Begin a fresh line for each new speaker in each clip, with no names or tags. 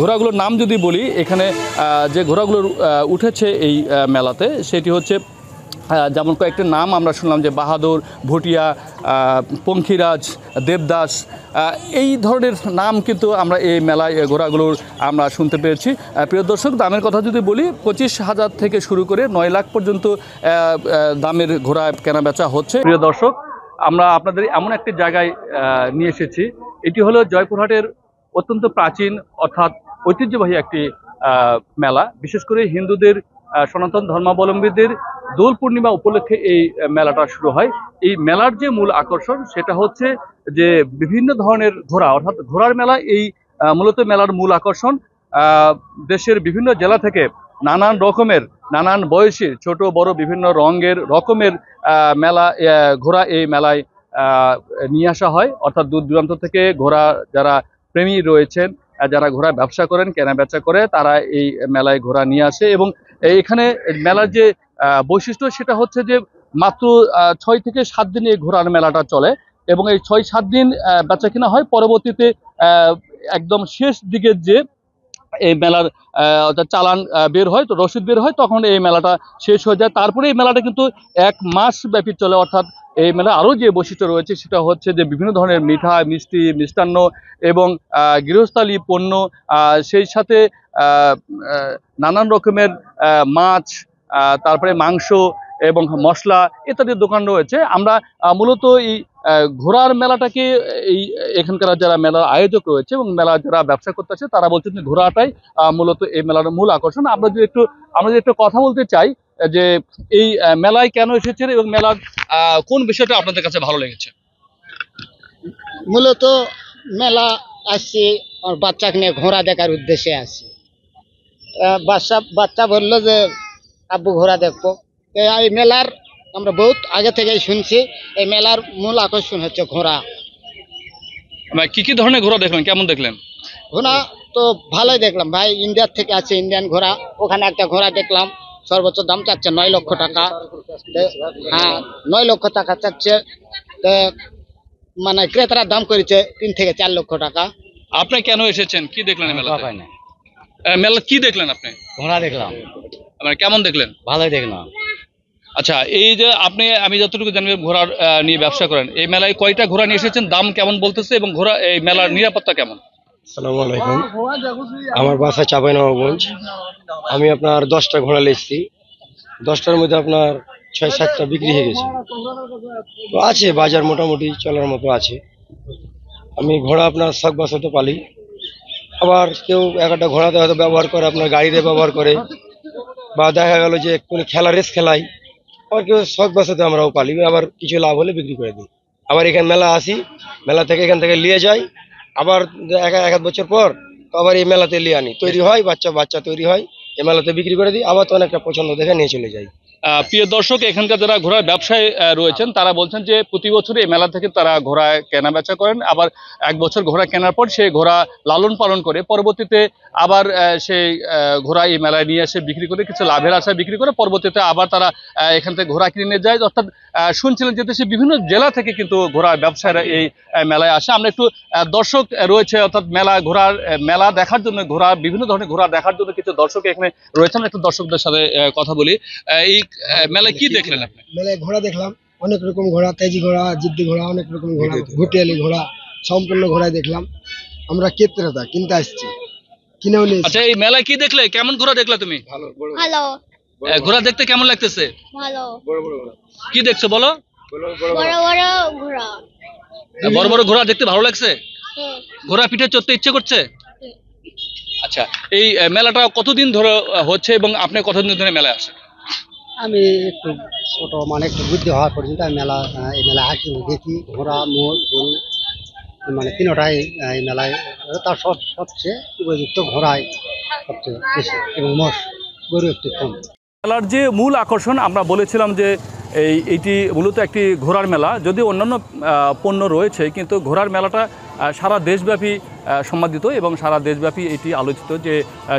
ঘোড়াগুলোর নাম যদি বলি, এখানে যে ঘোড়াগুলো উঠেছে এই মেলাতে সেটি হচ্ছে যেমন কয়েকটি নাম আমরা শুনলাম যে বাহাদুর, ভুটিয়া, পঙ্খিরাজ, দেবদাস, এই ধরনের নাম কিন্তু আমরা এই মেলায় ঘোড়াগুলোর আমরা শুনতে পেরেছি। প্রিয় দর্শক, দামের কথা যদি বলি 25,000 থেকে শুরু করে 9 লাখ পর্যন্ত দামের ঘোড়া কেনা বেচা হচ্ছে। প্রিয় দর্শক, আমরা আপনাদের এমন একটি জায়গায় নিয়ে এসেছি, এটি হলো জয়পুরহাটের অত্যন্ত প্রাচীন অর্থাৎ ঐতিহ্যবাহী একটি মেলা। বিশেষ করে হিন্দুদের, সনাতন ধর্মাবলম্বীদের দোল পূর্ণিমা উপলক্ষে এই মেলাটা শুরু হয়। এই মেলার যে মূল আকর্ষণ সেটা হচ্ছে যে বিভিন্ন ধরনের ঘোড়া, অর্থাৎ ঘোড়ার মেলা এই মূলত মেলার মূল আকর্ষণ। দেশের বিভিন্ন জেলা থেকে নানান রকমের, নানান বয়সী, ছোট বড় বিভিন্ন রকমের মেলা ঘোড়া এই মেলায় নিয়ে আসা হয়। অর্থাৎ দূর দূরান্ত থেকে ঘোড়া যারা প্রেমী রয়েছেন, যারা ঘোড়া ব্যবসা করেন, কেনা বেচা করে, তারা এই মেলায় ঘোড়া নিয়ে আসে। এবং এখানে মেলার যে বৈশিষ্ট্য সেটা হচ্ছে যে মাত্র 6 থেকে 7 দিন এই ঘোড়ার মেলাটা চলে এবং এই 6-7 দিন বেচা কিনা হয়। পরবর্তীতে একদম শেষ দিকে যে এই মেলার চালান বের হয়, তো রসিদ বের হয়, তখন এই মেলাটা শেষ হয়ে যায়। তারপরে এই মেলাটা কিন্তু 1 মাস ব্যাপী চলে। অর্থাৎ এই মেলা আরও যে বৈশিষ্ট্য রয়েছে সেটা হচ্ছে যে বিভিন্ন ধরনের মিঠাই, মিষ্টি, মিষ্টান্ন এবং গৃহস্থালী পণ্য, সেই সাথে নানান রকমের মাছ, তারপরে মাংস এবং মশলা ইত্যাদি দোকান রয়েছে। আমরা মূলত এই ঘোড়ার মেলাটাকে এখানকার যারা মেলার আয়োজক রয়েছে এবং মেলা যারা ব্যবসা করতে আছে তারা বলছেন যে ঘোড়াটাই মূলত এই মেলার মূল আকর্ষণ। আমরা যদি একটু কথা বলতে চাই যে এই মেলায় কেন এসেছেন এবং মেলার কোন বিষয়টা আপনাদের কাছে ভালো লেগেছে?
মূলত মেলা আসছি আমার বাচ্চাকে নিয়ে ঘোড়া দেখার উদ্দেশ্যে আসছি। বাচ্চা বললো যে আব্বু ঘোড়া দেখবো। এই মেলার আমরা বহুত আগে থেকেই শুনছি, এই মেলার মূল আকর্ষণ হচ্ছে ঘোড়া।
কি কি ধরনের ঘোড়া দেখলেন, কেমন দেখলেন?
ঘোড়া তো ভালোই দেখলাম ভাই, ইন্ডিয়ার থেকে আছে ইন্ডিয়ান ঘোড়া। ওখানে একটা ঘোড়া দেখলাম, সর্বোচ্চ দাম চাচ্ছে 9 লক্ষ টাকা। হ্যাঁ, 9 লক্ষ টাকা চাচ্ছে, মানে ক্রেতারা দাম করেছে 3 থেকে 4 লক্ষ টাকা।
আপনি কেন এসেছেন, কি দেখলেন মেলা কি দেখলেন? আপনি
ঘোড়া দেখলাম।
কেমন দেখলেন?
ভালোই দেখলাম।
আচ্ছা, এই যে আমি যতটুকু জানি ঘোড়া নিয়ে ব্যবসা করেন, এই মেলায় কয়টা ঘোড়া নিয়ে এসেছেন, দাম কেমন বলতেছে এবং ঘোড়া এই মেলার নিরাপত্তা কেমন?
আসসালামু আলাইকুম, আমার বাসা চাঁপাইনবাবগঞ্জ। আমি আপনার 10টা ঘোড়া লেছি, 10টার মধ্যে আপনার 6-7টা বিক্রি হয়ে গেছে। তো আছে বাজার মোটামুটি চলার মতো আছে। আমি ঘোড়া আপনার শখ বাসাতে পালি, আবার কেউ একটা ঘোড়াতে হয়তো ব্যবহার করে, আপনার গাড়িতে ব্যবহার করে, বা দেখা গেল যে কোনো খেলা রেস খেলাই, আবার কেউ শখ বাসাতে আমরাও পালি, আবার কিছু লাভ হলে বিক্রি করে দিই। আবার এখানে মেলা আসি, মেলা থেকে এখান থেকে নিয়ে যাই, আবার এক বছর পর আবার এই মেলাতে নিয়ে আনি, তৈরি হয় বাচ্চা তৈরি হয়, এই মেলাতে বিক্রি করে দিই, আবার তো অনেকটা পছন্দ দেখে নিয়ে চলে যাই।
প্রিয় দর্শক, এখানকার যারা ঘোড়ার ব্যবসায় রয়েছেন তারা বলছেন যে প্রতি বছর এই মেলা থেকে তারা ঘোড়া কেনা বেচা করেন। আবার 1 বছর ঘোড়া কেনার পর সেই ঘোড়া লালন পালন করে পরবর্তীতে আবার সেই ঘোড়া এই মেলায় নিয়ে এসে বিক্রি করে কিছু লাভের আশায় বিক্রি করে, পরবর্তীতে আবার তারা এখান থেকে ঘোড়া কিনে নিয়ে যায়। অর্থাৎ শুনছিলেন যে দেশে বিভিন্ন জেলা থেকে কিন্তু ঘোড়া ব্যবসায়ীরা এই মেলায় আসে। আমরা একটু দর্শক রয়েছে, অর্থাৎ ঘোড়ার মেলা দেখার জন্য, বিভিন্ন ধরনের ঘোড়া দেখার জন্য কিছু দর্শক এখানে রয়েছেন। একটু দর্শকদের সাথে কথা বলি। এই মেলায় কি দেখলেন আপনি?
মেলায় ঘোড়া দেখলাম, অনেক রকম ঘোড়া, তেজি ঘোড়া, জিদ্দি ঘোড়া, অনেক রকম ঘোড়া, ঘুটিয়ালি ঘোড়া, সম্পূর্ণ ঘোড়াই দেখলাম। আমরা ক্রেতা কিনতে আসছি, কিনেও নিয়েছি।
আচ্ছা, এই মেলায় কি দেখলে, কেমন ঘোড়া দেখলে তুমি?
ভালো।
ঘোড়া দেখতে কেমন লাগতেছে?
ভালো।
কি দেখছো বলো?
বড় বড় ঘোড়া।
বড় বড় ঘোড়া দেখতে ভালো লাগছে? ঘোড়া পিঠে চড়তে ইচ্ছে করছে? আচ্ছা, এই মেলাটা কতদিন ধরে হচ্ছে এবং আপনি কতদিন ধরে মেলায় আসেন?
আমি একটু ছোট, মানে একটু বুদ্ধি হওয়া পর্যন্ত আমি এই মেলায় আসি, দেখি ঘোড়া, মোষ, গরু, মানে তিনটাই এই মেলায়। তার সবচেয়ে উপযুক্ত ঘোড়ায় সবচেয়ে বেশি এবং মোষ, গরু একটু কম।
মেলার যে মূল আকর্ষণ আমরা বলেছিলাম যে এইটি মূলত একটি ঘোড়ার মেলা। যদি অন্যান্য পণ্য রয়েছে, কিন্তু ঘোড়ার মেলাটা সারা দেশব্যাপী সম্মানিত এবং সারা দেশব্যাপী এটি আলোচিত যে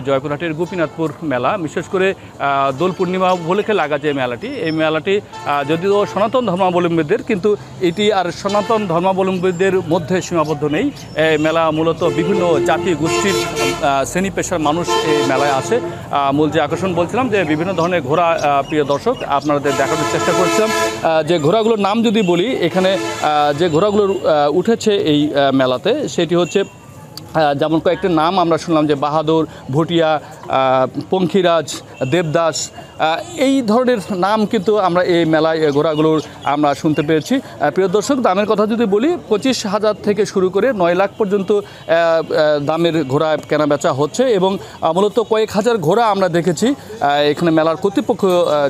জয়পুরহাটের গোপীনাথপুর মেলা, বিশেষ করে দোল পূর্ণিমা উপলক্ষে লাগা যে মেলাটি, এই মেলাটি যদিও সনাতন ধর্মাবলম্বীদের, কিন্তু এটি আর সনাতন ধর্মাবলম্বীদের মধ্যে সীমাবদ্ধ নেই। এই মেলা মূলত বিভিন্ন জাতি গোষ্ঠীর শ্রেণী পেশার মানুষ এই মেলায় আসে। মূল যে আকর্ষণ বলছিলাম যে বিভিন্ন ধরনের ঘোড়া, প্রিয় দর্শক আপনাদের দেখানোর চেষ্টা করছিলাম যে ঘোড়াগুলোর নাম যদি বলি, এখানে যে ঘোড়াগুলো উঠেছে এই মেলাতে সেটি হচ্ছে যেমন কয়েকটি নাম আমরা শুনলাম যে বাহাদুর, ভুটিয়া, পঙ্খিরাজ, দেবদাস, এই ধরনের নাম কিন্তু আমরা এই মেলায় ঘোড়াগুলোর আমরা শুনতে পেয়েছি। প্রিয় দর্শক, দামের কথা যদি বলি 25,000 থেকে শুরু করে 9 লাখ পর্যন্ত দামের ঘোড়া কেনা বেচা হচ্ছে এবং মূলত কয়েক হাজার ঘোড়া আমরা দেখেছি। এখানে মেলার কর্তৃপক্ষ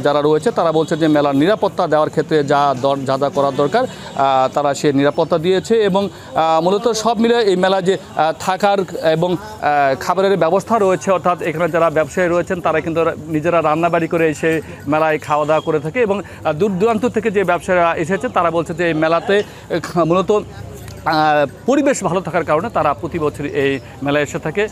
যারা রয়েছে তারা বলছে যে মেলার নিরাপত্তা দেওয়ার ক্ষেত্রে যা যা করার দরকার তারা সে নিরাপত্তা দিয়েছে এবং মূলত সব মিলে এই মেলা যে থাকার এবং খাবারের ব্যবস্থা রয়েছে, অর্থাৎ এখানে যারা ব্যবসায়ী রয়েছেন তারা কিন্তু নিজেরা রান্নাবাড়ি করে এসে মেলায় খাওয়া দাওয়া করে থাকে এবং দূর দূরান্ত থেকে যে ব্যবসায়ীরা এসেছে তারা বলছে যে এই মেলাতে মূলত পরিবেশ ভালো থাকার কারণে তারা প্রতি বছর এই মেলায় এসে থাকে।